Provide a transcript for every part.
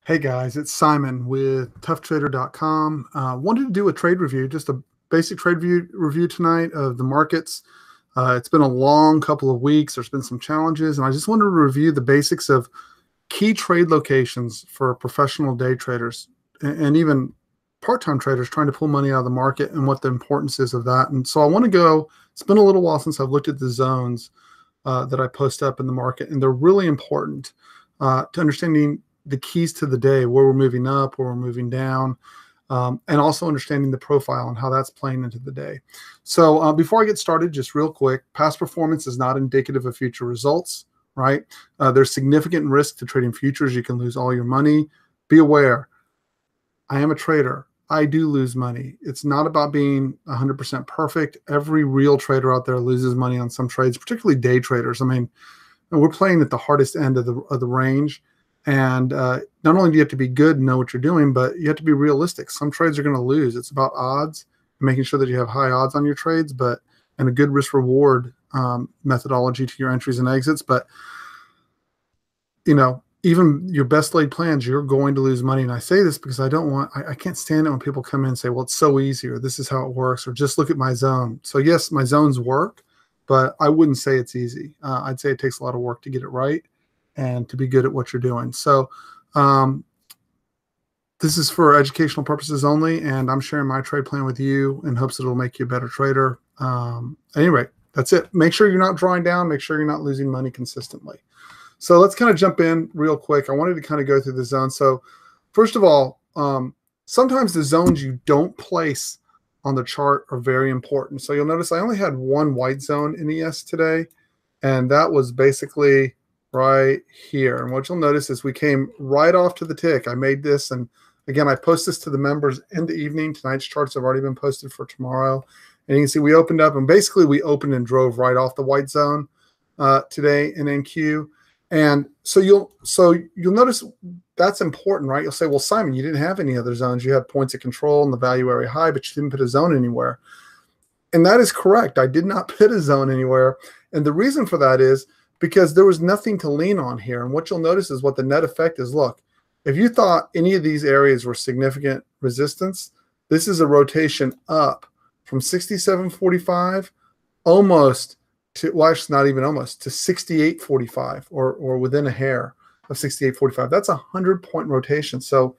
Hey guys, it's Simon with toughtrader.com. Wanted to do a trade review, just a basic trade review tonight of the markets. It's been a long couple of weeks. There's been some challenges, and I just wanted to review the basics of key trade locations for professional day traders and even part-time traders trying to pull money out of the market and what the importance is of that. And so I want to go, it's been a little while since I've looked at the zones that I post up in the market, and they're really important to understanding the keys to the day, where we're moving up, where we're moving down, and also understanding the profile and how that's playing into the day. So before I get started, just real quick, past performance is not indicative of future results, right? There's significant risk to trading futures. You can lose all your money. Be aware, I am a trader. I do lose money. It's not about being 100% perfect. Every real trader out there loses money on some trades, particularly day traders. I mean, we're playing at the hardest end of the range. And not only do you have to be good and know what you're doing, but you have to be realistic. Some trades are going to lose. It's about odds and making sure that you have high odds on your trades, and a good risk reward methodology to your entries and exits. But, even your best laid plans, you're going to lose money. And I say this because I can't stand it when people come in and say, well, it's so easy, or this is how it works, or just look at my zone. So yes, my zones work, but I wouldn't say it's easy. I'd say it takes a lot of work to get it right and to be good at what you're doing. So this is for educational purposes only, and I'm sharing my trade plan with you in hopes that it'll make you a better trader. At any rate, that's it. Make sure you're not drawing down. Make sure you're not losing money consistently. So let's kind of jump in real quick. I wanted to kind of go through the zone. So first of all, sometimes the zones you don't place on the chart are very important. So you'll notice I only had one white zone in ES today, and that was basically right here. And what you'll notice is we came right off to the tick. I made this, and again, I post this to the members in the evening. Tonight's charts have already been posted for tomorrow. And you can see we opened up, and basically we opened and drove right off the white zone today in NQ. And so you'll notice that's important, right? You'll say, well, Simon, you didn't have any other zones. You had points of control and the value area high, but you didn't put a zone anywhere. And that is correct. I did not put a zone anywhere. And the reason for that is because there was nothing to lean on here. And what you'll notice is what the net effect is. Look, if you thought any of these areas were significant resistance, this is a rotation up from 67.45 almost to, well, actually not even almost, to 68.45 or within a hair of 68.45. That's a 100-point rotation. So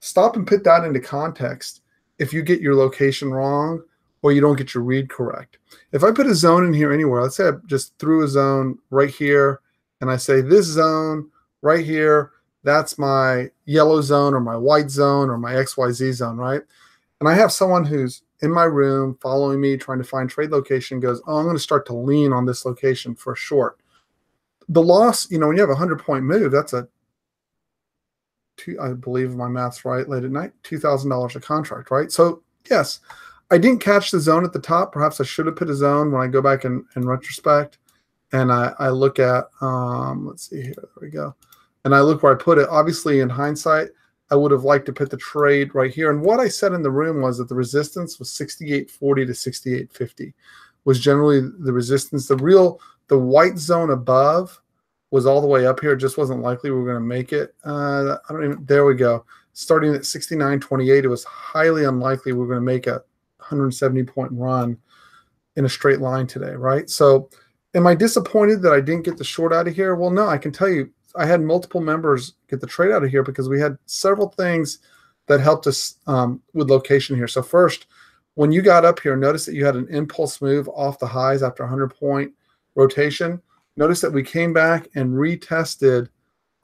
stop and put that into context if you get your location wrong or you don't get your read correct. If I put a zone in here anywhere, let's say I just threw a zone right here, and I say this zone right here, that's my yellow zone or my white zone or my XYZ zone, right? And I have someone who's in my room following me, trying to find trade location, goes, oh, I'm going to start to lean on this location for a short. The loss, when you have a 100-point move, that's I believe my math's right, late at night, $2,000 a contract, right? So yes, I didn't catch the zone at the top. Perhaps I should have put a zone when I go back in retrospect. And I look at, let's see here, there we go. And I look where I put it. Obviously, in hindsight, I would have liked to put the trade right here. And what I said in the room was that the resistance was 68.40 to 68.50 was generally the resistance. The white zone above was all the way up here. It just wasn't likely we were going to make it. There we go. Starting at 69.28, it was highly unlikely we were going to make a 170-point run in a straight line today, right? So am I disappointed that I didn't get the short out of here? Well, no, I can tell you I had multiple members get the trade out of here because we had several things that helped us with location here. So first, when you got up here, notice that you had an impulse move off the highs after a 100-point rotation. Notice that we came back and retested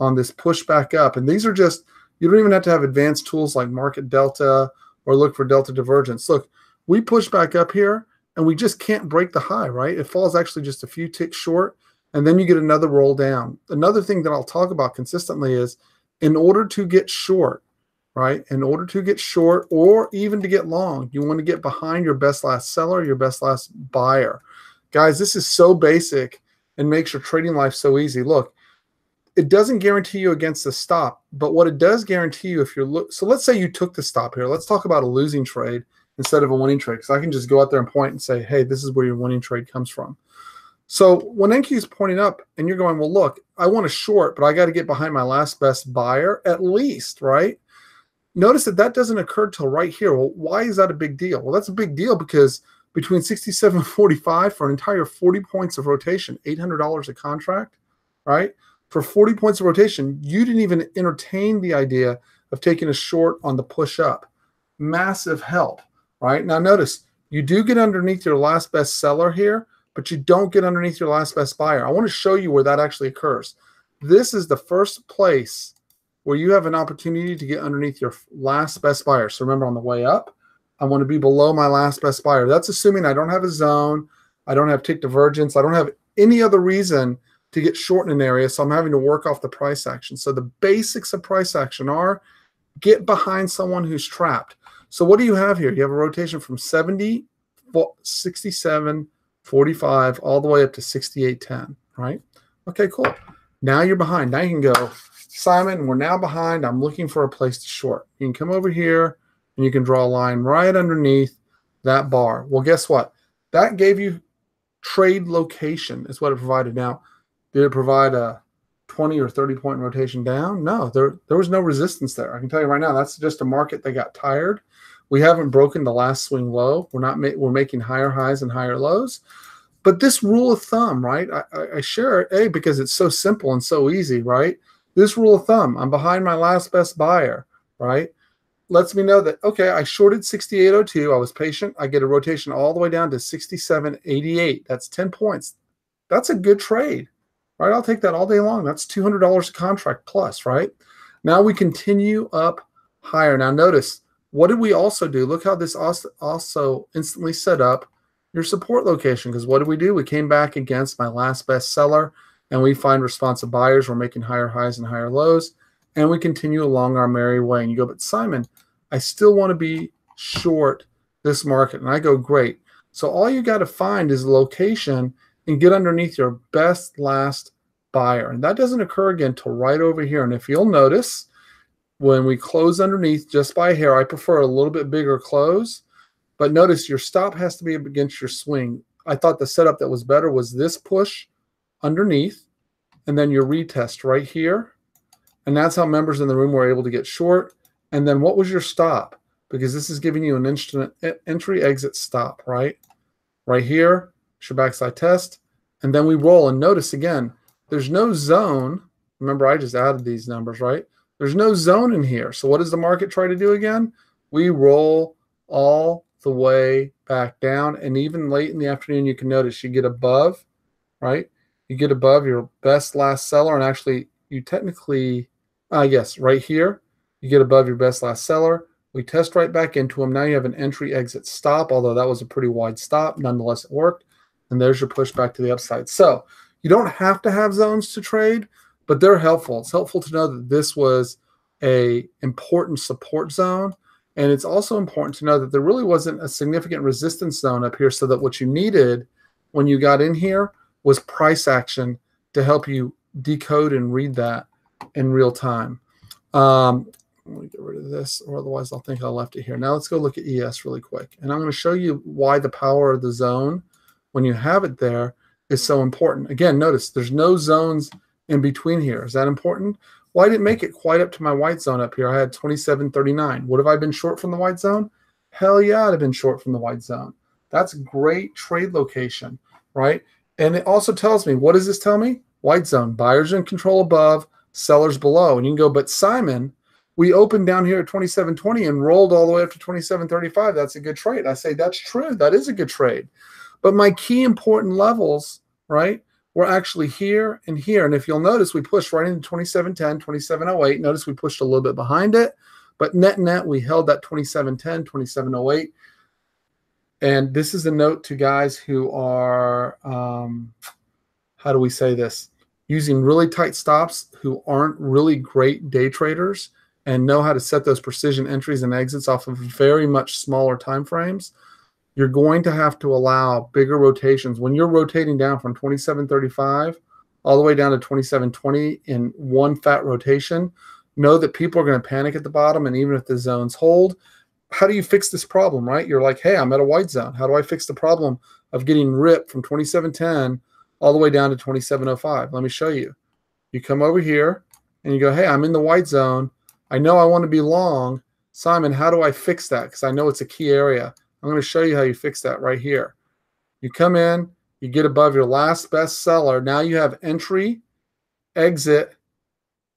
on this push back up. And these are just, you don't even have to have advanced tools like market delta or look for delta divergence. Look, we push back up here and we just can't break the high, right? It falls actually just a few ticks short, and then you get another roll down. Another thing that I'll talk about consistently is in order to get short, right? In order to get short or even to get long, you want to get behind your best last seller, your best last buyer. Guys, this is so basic and makes your trading life so easy. Look, it doesn't guarantee you against the stop, but what it does guarantee you if you're so let's say you took the stop here. Let's talk about a losing trade instead of a winning trade, because I can just go out there and point and say, hey, this is where your winning trade comes from. So when NQ is pointing up and you're going, well, look, I want to short, but I got to get behind my last best buyer at least, right? Notice that that doesn't occur till right here. Well, why is that a big deal? Well, that's a big deal because between 67 and 45 for an entire 40 points of rotation, $800 a contract, right? For 40 points of rotation, you didn't even entertain the idea of taking a short on the push up. Massive help, right? Now notice, you do get underneath your last best seller here, but you don't get underneath your last best buyer. I want to show you where that actually occurs. This is the first place where you have an opportunity to get underneath your last best buyer. So remember, on the way up, I want to be below my last best buyer. That's assuming I don't have a zone, I don't have tick divergence, I don't have any other reason to get short in an area, so I'm having to work off the price action. So the basics of price action are get behind someone who's trapped. So what do you have here? You have a rotation from 70, 67, 45, all the way up to 68.10, right? Okay, cool. Now you're behind. Now you can go, Simon, we're now behind. I'm looking for a place to short. You can come over here and you can draw a line right underneath that bar. Well, guess what? That gave you trade location is what it provided. Now, did it provide a 20 or 30 point rotation down? No, there was no resistance there. I can tell you right now, that's just a market that got tired. We haven't broken the last swing low. We're making higher highs and higher lows. But this rule of thumb, right? I share it, because it's so simple and so easy, right? This rule of thumb, I'm behind my last best buyer, right? Lets me know that, okay, I shorted 68.02. I was patient. I get a rotation all the way down to 67.88. That's 10 points. That's a good trade, right? I'll take that all day long. That's $200 a contract plus, right? Now we continue up higher. Now notice, what did we also do? Look how this also instantly set up your support location, because what did we do? We came back against my last best seller, and we find responsive buyers. We're making higher highs and higher lows, and we continue along our merry way. And you go, but Simon, I still want to be short this market. And I go, great. So all you got to find is a location and get underneath your best last buyer. And that doesn't occur again until right over here. And if you'll notice, when we close underneath just by a hair, I prefer a little bit bigger close. But notice your stop has to be against your swing. I thought the setup that was better was this push underneath and then your retest right here. And that's how members in the room were able to get short. And then what was your stop? Because this is giving you an instant entry exit stop, right? Right here, it's your backside test. And then we roll. And notice again, there's no zone. Remember, I just added these numbers, right? There's no zone in here. So what does the market try to do again? We roll all the way back down. And even late in the afternoon, you can notice you get above, right? You get above your best last seller. And actually, you technically, yes, right here, you get above your best last seller. We test right back into them. Now you have an entry exit stop, although that was a pretty wide stop. Nonetheless, it worked. And there's your push back to the upside. So you don't have to have zones to trade, but they're helpful. It's helpful to know that this was a important support zone. And it's also important to know that there really wasn't a significant resistance zone up here, so that what you needed when you got in here was price action to help you decode and read that in real time. Let me get rid of this, or otherwise I'll think I left it here. Now let's go look at ES really quick. And I'm going to show you why the power of the zone, when you have it there, is so important. Again, notice there's no zones in between here. Is that important? Well, I didn't make it quite up to my white zone up here. I had 27.39. Would have I been short from the white zone? Hell yeah, I'd have been short from the white zone. That's great trade location, right? And it also tells me, what does this tell me? White zone, buyers in control above, sellers below. And you can go, but Simon, we opened down here at 27.20 and rolled all the way up to 27.35. That's a good trade. I say, that's true. That is a good trade. But my key important levels, right, were actually here and here. And if you'll notice, we pushed right into 27.10, 27.08. Notice we pushed a little bit behind it. But net, we held that 27.10, 27.08. And this is a note to guys who are, how do we say this, using really tight stops, who aren't really great day traders and know how to set those precision entries and exits off of very much smaller time frames. You're going to have to allow bigger rotations. When you're rotating down from 27.35 all the way down to 27.20 in one fat rotation, know that people are going to panic at the bottom. And even if the zones hold, how do you fix this problem, right? You're like, hey, I'm at a white zone. How do I fix the problem of getting ripped from 27.10 all the way down to 27.05. Let me show you. You come over here and you go, hey, I'm in the white zone. I know I want to be long. Simon, how do I fix that? Because I know it's a key area. I'm going to show you how you fix that right here. You come in, you get above your last best seller. Now you have entry, exit,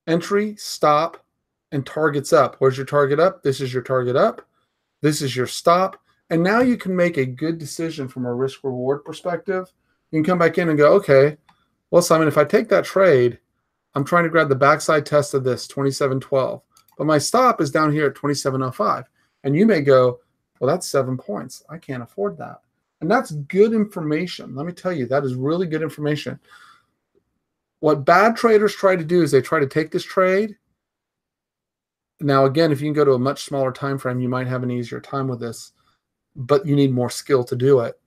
entry, stop, and targets up. Where's your target up? This is your target up. This is your stop. And now you can make a good decision from a risk reward perspective. You can come back in and go, okay, well, Simon, if I take that trade, I'm trying to grab the backside test of this 27.12, but my stop is down here at 27.05. And you may go, well, that's 7 points. I can't afford that. And that's good information. Let me tell you, that is really good information. What bad traders try to do is they try to take this trade. Now, again, if you can go to a much smaller time frame, you might have an easier time with this, but you need more skill to do it.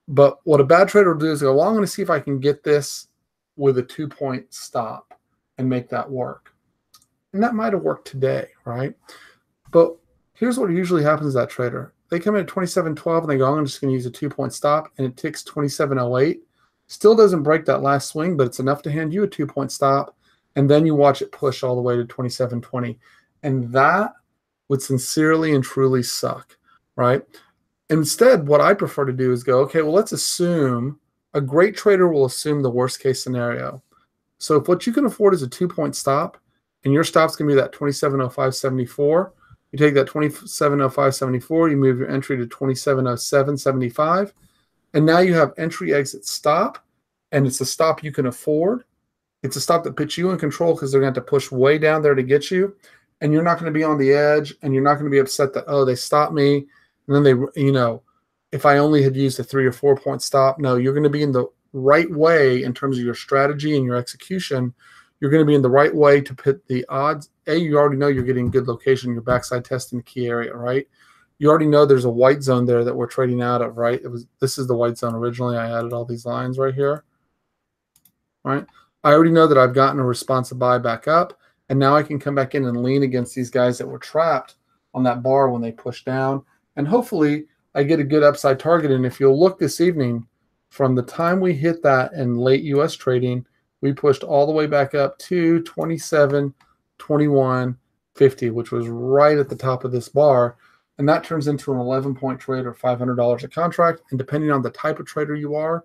But what a bad trader will do is go, well, I'm going to see if I can get this with a 2-point stop and make that work. And that might have worked today, right? But here's what usually happens to that trader. They come in at 27.12 and they go, I'm just going to use a 2-point stop, and it ticks 27.08. Still doesn't break that last swing, but it's enough to hand you a 2-point stop, and then you watch it push all the way to 27.20. And that would sincerely and truly suck, right? Instead, what I prefer to do is go, okay, well, let's assume a great trader will assume the worst case scenario. So if what you can afford is a 2-point stop, and your stop's going to be that 27.0574, you take that 27.0574, you move your entry to 27.0775, and now you have entry, exit, stop, and it's a stop you can afford. It's a stop that puts you in control because they're going to have to push way down there to get you, and you're not going to be on the edge, and you're not going to be upset that, oh, they stopped me, and then they, you know, if I only had used a 3 or 4 point stop. No, you're going to be in the right way in terms of your strategy and your execution. You're going to be in the right way to put the odds. You already know you're getting good location. Your backside test in the key area, right? You already know there's a white zone there that we're trading out of, right? This is the white zone originally. I added all these lines right here, right? I already know that I've gotten a responsive buy back up, and now I can come back in and lean against these guys that were trapped on that bar when they push down, and hopefully I get a good upside target. And if you'll look this evening, from the time we hit that in late U.S. trading, we pushed all the way back up to 27.21.50, which was right at the top of this bar. And that turns into an 11-point trade or $500 a contract. And depending on the type of trader you are,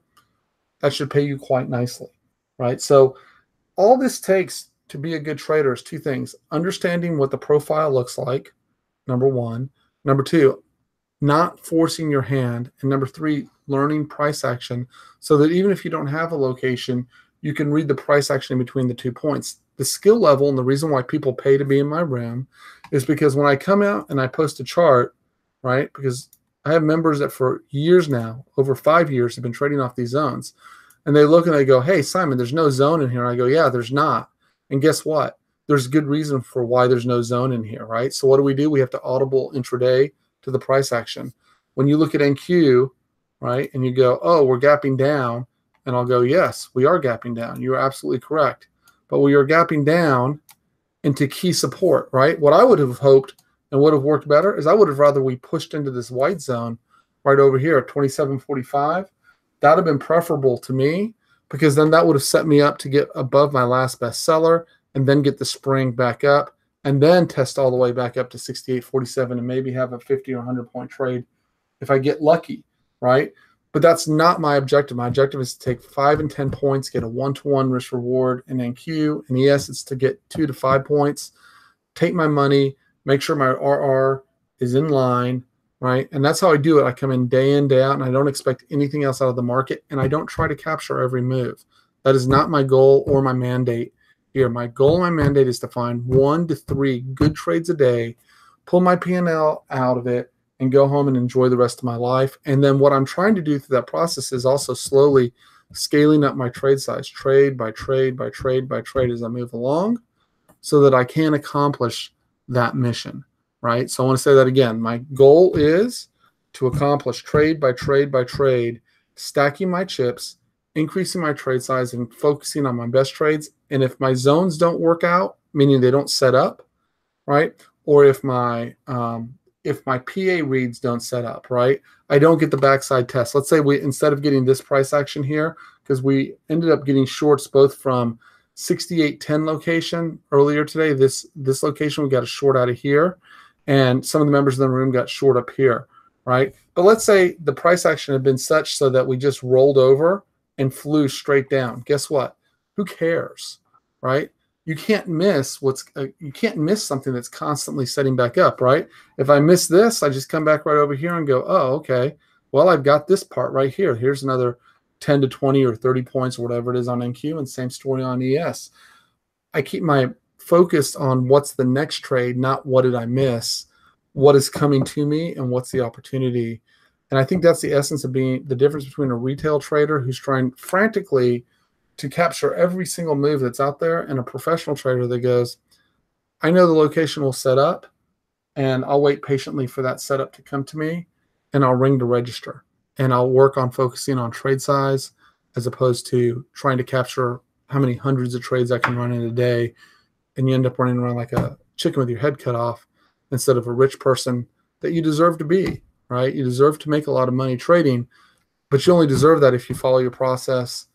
that should pay you quite nicely, right? So all this takes to be a good trader is two things: understanding what the profile looks like, number one. Number two, not forcing your hand. And number three, learning price action so that even if you don't have a location, you can read the price action in between the 2 points. The skill level and the reason why people pay to be in my room is because when I come out and I post a chart, right, because I have members that for years now, over 5 years, have been trading off these zones. And they look and they go, hey, Simon, there's no zone in here. And I go, yeah, there's not. And guess what? There's good reason for why there's no zone in here, right? So what do? We have to audible intraday to the price action. When you look at NQ, right, and you go, oh, we're gapping down, and I'll go, yes, we are gapping down. You're absolutely correct. But we are gapping down into key support, right? What I would have hoped and would have worked better is I would have rather we pushed into this white zone right over here at 27.45. That would have been preferable to me, because then that would have set me up to get above my last best seller and then get the spring back up and then test all the way back up to 68.47 and maybe have a 50 or 100-point trade if I get lucky, right? But that's not my objective. My objective is to take 5 and 10 points, get a 1-to-1 risk reward in NQ. And yes, it's to get 2 to 5 points, take my money, make sure my RR is in line, right? And that's how I do it. I come in, day out, and I don't expect anything else out of the market. And I don't try to capture every move. That is not my goal or my mandate here. My goal and my mandate is to find 1 to 3 good trades a day, pull my P&L out of it, and go home and enjoy the rest of my life. And then what I'm trying to do through that process is also slowly scaling up my trade size, trade by trade by trade by trade as I move along, so that I can accomplish that mission, right? So I want to say that again. My goal is to accomplish trade by trade by trade, stacking my chips, increasing my trade size, and focusing on my best trades. And if my zones don't work out, meaning they don't set up, right? Or if my if my PA reads don't set up, right? I don't get the backside test. Let's say we, instead of getting this price action here, because we ended up getting shorts both from 6810 location earlier today, this location, we got a short out of here, and some of the members in the room got short up here, right? But let's say the price action had been such so that we just rolled over and flew straight down. Guess what? Who cares, right? You can't miss you can't miss something that's constantly setting back up, right? If I miss this, I just come back right over here and go, oh, okay, well, I've got this part right here. Here's another 10 to 20 or 30 points or whatever it is on NQ, and same story on ES. I keep my focus on what's the next trade, not what did I miss, what is coming to me, and what's the opportunity. And I think that's the essence of being the difference between a retail trader who's trying frantically to capture every single move that's out there and a professional trader that goes, I know the location will set up, and I'll wait patiently for that setup to come to me, and I'll ring to register. And I'll work on focusing on trade size as opposed to trying to capture how many hundreds of trades I can run in a day. And you end up running around like a chicken with your head cut off instead of a rich person that you deserve to be, right? You deserve to make a lot of money trading, but you only deserve that if you follow your process.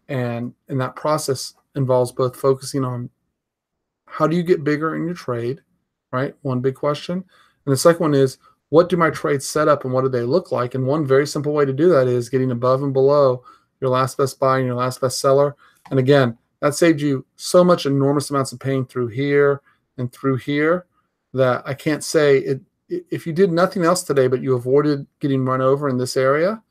And that process involves both focusing on how do you get bigger in your trade, right? One big question. And the second one is, what do my trades set up and what do they look like? And one very simple way to do that is getting above and below your last best buy and your last best seller. And again, that saved you so much enormous amounts of pain through here and through here that I can't say it. If you did nothing else today, but you avoided getting run over in this area,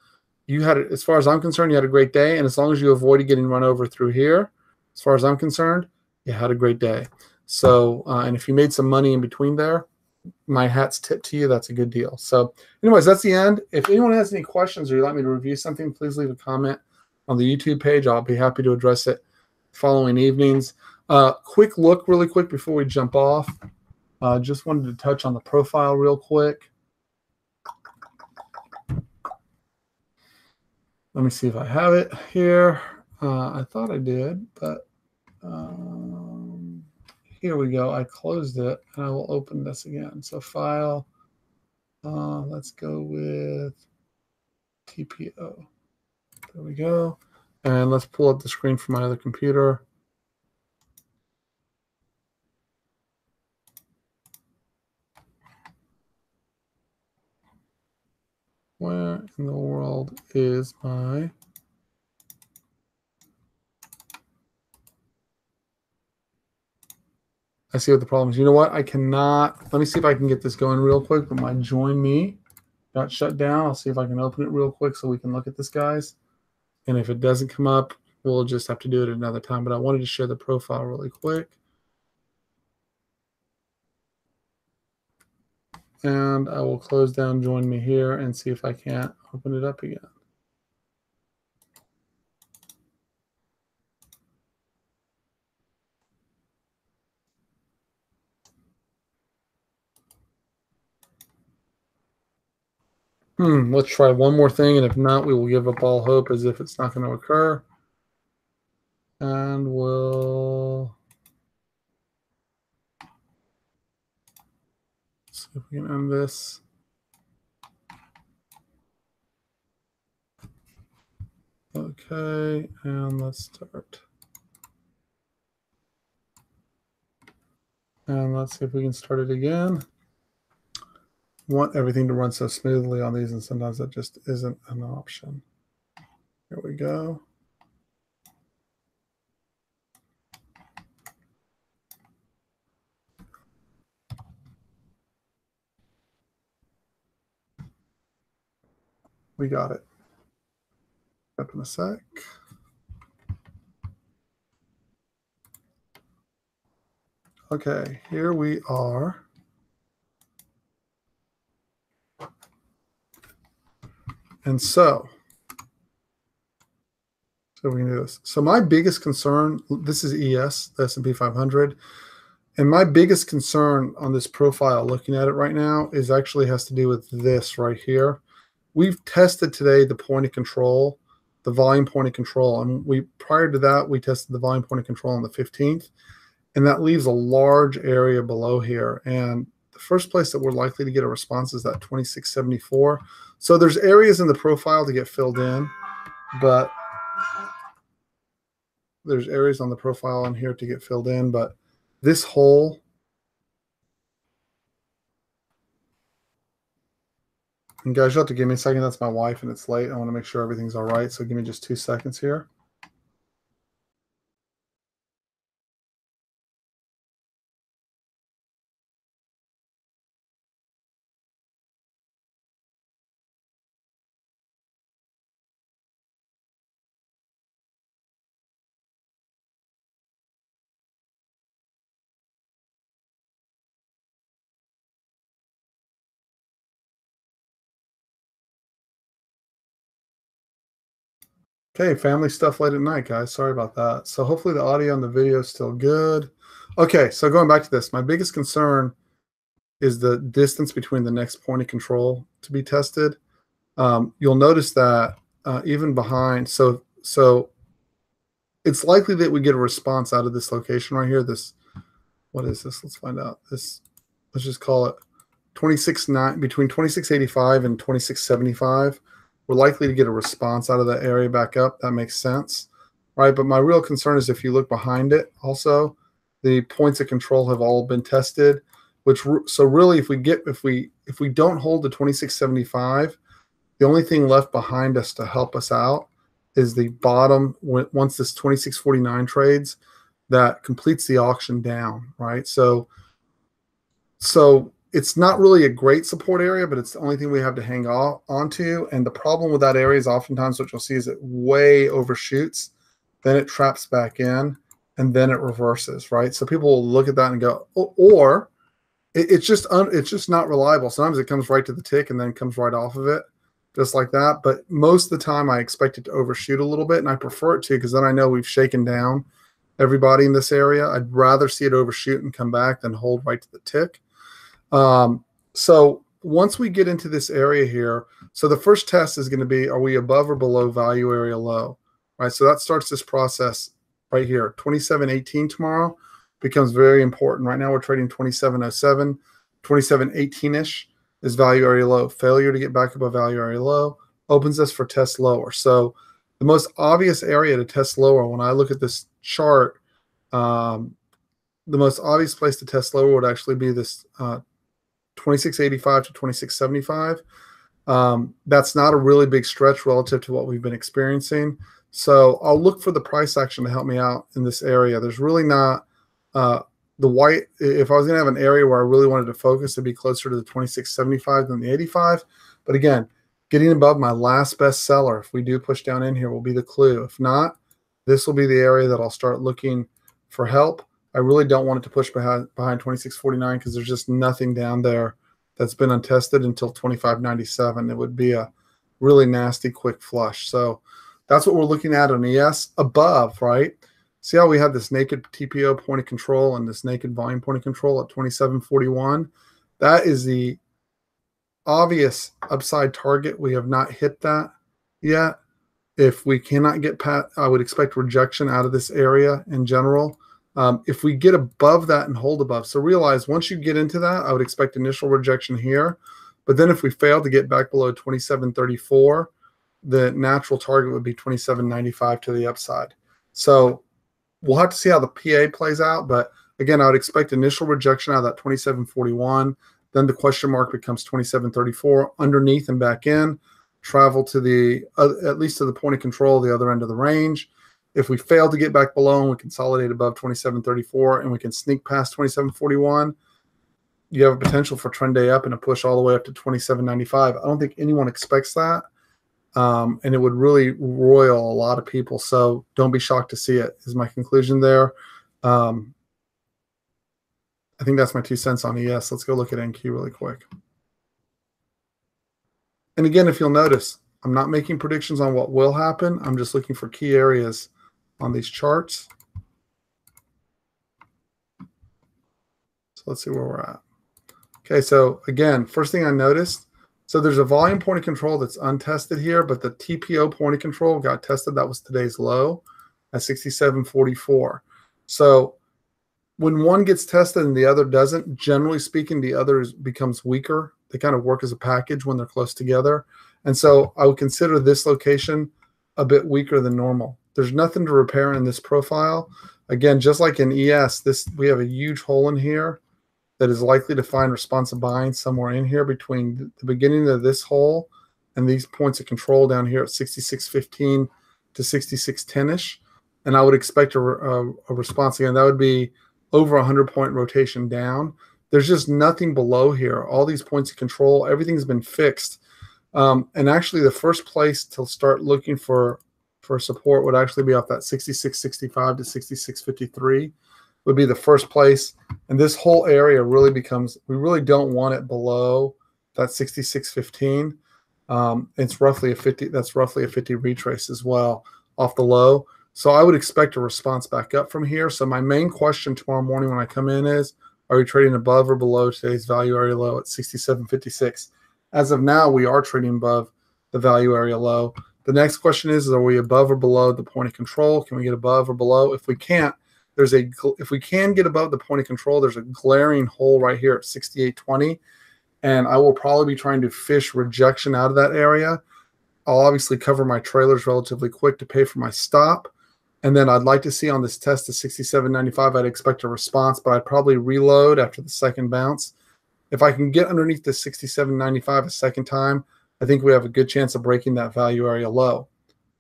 you had, as far as I'm concerned, you had a great day. And as long as you avoided getting run over through here, as far as I'm concerned, you had a great day. So, and if you made some money in between there, my hat's tipped to you. That's a good deal. So anyways, that's the end. If anyone has any questions or you'd like me to review something, please leave a comment on the YouTube page. I'll be happy to address it following evenings. Quick look really quick before we jump off. Just wanted to touch on the profile real quick. Let me see if I have it here. I thought I did, but here we go. I closed it, and I will open this again. So file, let's go with TPO. There we go. And let's pull up the screen from my other computer. Where in the world is my... I see what the problem is. You know what? I cannot. Let me see if I can get this going real quick. But my Join Me got shut down. I'll see if I can open it real quick so we can look at this, guys. And if it doesn't come up, we'll just have to do it another time. But I wanted to share the profile really quick. And I will close down Join Me here and see if I can't open it up again. Let's try one more thing, and if not, we will give up all hope as if it's not going to occur. And we'll see if we can end this. Okay, and let's start. And let's see if we can start it again. Want everything to run so smoothly on these, and sometimes that just isn't an option. Here we go. We got it. Up in a sec. Okay, here we are. And so we can do this. So my biggest concern, this is ES, the S&P 500. And my biggest concern on this profile, looking at it right now, is actually has to do with this right here. We've tested today the point of control, the volume point of control. And prior to that, we tested the volume point of control on the 15th. And that leaves a large area below here. And the first place that we're likely to get a response is that 26.74. So there's areas in the profile to get filled in, but there's areas on the profile on here to get filled in, but this whole and guys, you'll have to give me a second. That's my wife and it's late. I want to make sure everything's all right. So give me just 2 seconds here. Okay, family stuff late at night, guys. Sorry about that. So hopefully the audio and the video is still good. Okay, so going back to this, my biggest concern is the distance between the next point of control to be tested. You'll notice that even behind, so it's likely that we get a response out of this location right here. This, what is this? Let's find out. This, let's just call it 26.9, between 26.85 and 26.75. We're likely to get a response out of that area back up. That makes sense, right? But my real concern is if you look behind it, also the points of control have all been tested. Which, so really, if we don't hold the 26.75, the only thing left behind us to help us out is the bottom. Once this 26.49 trades, that completes the auction down, right? So it's not really a great support area, but it's the only thing we have to hang onto. And the problem with that area is oftentimes what you'll see is it way overshoots, then it traps back in, and then it reverses, right? So people will look at that and go, or it's just not reliable. Sometimes it comes right to the tick and then comes right off of it, just like that. But most of the time, I expect it to overshoot a little bit, and I prefer it to because then I know we've shaken down everybody in this area. I'd rather see it overshoot and come back than hold right to the tick. So once we get into this area here, so the first test is going to be, are we above or below value area low, right? So that starts this process right here. 27.18 tomorrow becomes very important. Right now we're trading 27.07, 27.18-ish is value area low. Failure to get back above value area low opens us for test lower. So the most obvious area to test lower when I look at this chart, the most obvious place to test lower would actually be this 26.85 to 26.75. That's not a really big stretch relative to what we've been experiencing. So I'll look for the price action to help me out in this area. There's really not the white. If I was going to have an area where I really wanted to focus, it'd be closer to the 26.75 than the 85. But again, getting above my last best seller, if we do push down in here, will be the clue. If not, this will be the area that I'll start looking for help. I really don't want it to push behind 26.49 because there's just nothing down there that's been untested until 25.97. It would be a really nasty quick flush. So that's what we're looking at on ES above, right? See how we have this naked TPO point of control and this naked volume point of control at 27.41? That is the obvious upside target. We have not hit that yet. If we cannot get past, I would expect rejection out of this area in general. If we get above that and hold above, so realize once you get into that, I would expect initial rejection here. But then if we fail to get back below 27.34, the natural target would be 27.95 to the upside. So we'll have to see how the PA plays out. But again, I would expect initial rejection out of that 27.41. Then the question mark becomes 27.34 underneath and back in, travel to the, at least to the point of control, the other end of the range. If we fail to get back below and we consolidate above 27.34 and we can sneak past 27.41, you have a potential for trend day up and a push all the way up to 27.95. I don't think anyone expects that. And it would really roil a lot of people. So don't be shocked to see it, is my conclusion there. I think that's my 2 cents on ES. Let's go look at NQ really quick. And again, if you'll notice, I'm not making predictions on what will happen. I'm just looking for key areas on these charts. So let's see where we're at. Okay, so again, first thing I noticed, so there's a volume point of control that's untested here, but the TPO point of control got tested. That was today's low at 67.44. So when one gets tested and the other doesn't, generally speaking, the other becomes weaker. They kind of work as a package when they're close together. And so I would consider this location a bit weaker than normal. There's nothing to repair in this profile. Again, just like in ES, we have a huge hole in here that is likely to find responsive buying somewhere in here between the beginning of this hole and these points of control down here at 66.15 to 66.10-ish. And I would expect a response again. That would be over 100-point rotation down. There's just nothing below here. All these points of control, everything's been fixed. And actually the first place to start looking for support would actually be off that 66.65 to 66.53 would be the first place. And this whole area really becomes, we really don't want it below that 66.15. It's roughly a 50, that's roughly a 50 retrace as well off the low. So I would expect a response back up from here. So my main question tomorrow morning when I come in is, are we trading above or below today's value area low at 67.56? As of now, we are trading above the value area low. The next question is are we above or below the point of control? Can we get above or below? If we can't, if we can get above the point of control, there's a glaring hole right here at 68.20. And I will probably be trying to fish rejection out of that area. I'll obviously cover my trailers relatively quick to pay for my stop. And then I'd like to see on this test to 67.95, I'd expect a response, but I'd probably reload after the second bounce. If I can get underneath the 67.95 a second time, I think we have a good chance of breaking that value area low.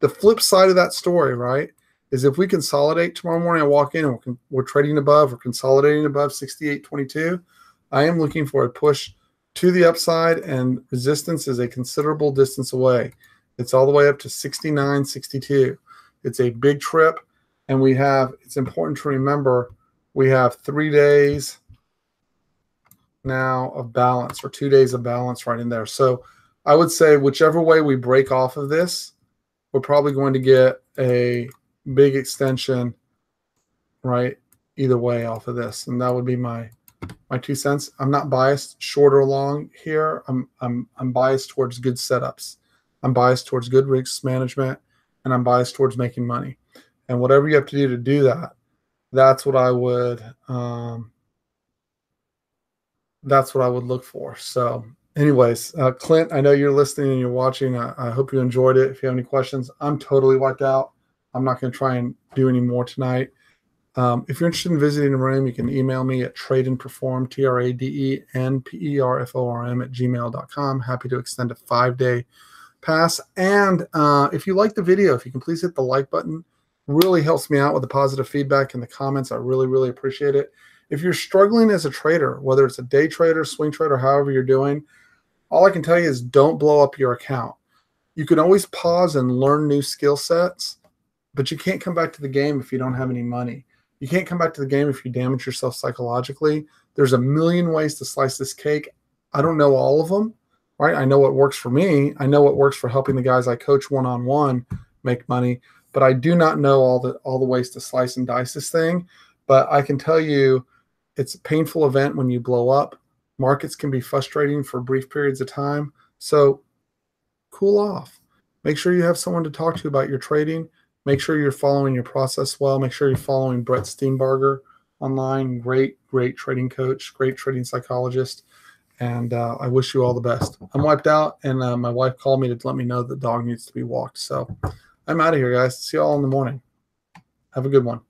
The flip side of that story, right, is if we consolidate tomorrow morning, I walk in and we're trading above or consolidating above 68.22, I am looking for a push to the upside, and resistance is a considerable distance away. It's all the way up to 69.62. It's a big trip, and it's important to remember, we have 3 days now of balance, or 2 days of balance right in there. So I would say whichever way we break off of this, we're probably going to get a big extension, right, either way off of this. And that would be my 2 cents. I'm not biased short or long here. I'm biased towards good setups. I'm biased towards good risk management, and I'm biased towards making money. And whatever you have to do that, that's what I would look for. So anyways, Clint, I know you're listening and you're watching. I hope you enjoyed it. If you have any questions, I'm totally wiped out. I'm not going to try and do any more tonight. If you're interested in visiting the room, you can email me at tradeandperform, TRADENPERFORM @gmail.com. Happy to extend a 5-day pass. And if you like the video, if you can please hit the like button, really helps me out with the positive feedback in the comments. I really, really appreciate it. If you're struggling as a trader, whether it's a day trader, swing trader, however you're doing, all I can tell you is don't blow up your account. You can always pause and learn new skill sets, but you can't come back to the game if you don't have any money. You can't come back to the game if you damage yourself psychologically. There's a million ways to slice this cake. I don't know all of them, right? I know what works for me. I know what works for helping the guys I coach one-on-one make money, but I do not know all the ways to slice and dice this thing. But I can tell you it's a painful event when you blow up. Markets can be frustrating for brief periods of time. So cool off. Make sure you have someone to talk to about your trading. Make sure you're following your process well. Make sure you're following Brett Steenbarger online. Great, great trading coach, great trading psychologist. And I wish you all the best. I'm wiped out, and my wife called me to let me know the dog needs to be walked. So I'm out of here, guys. See you all in the morning. Have a good one.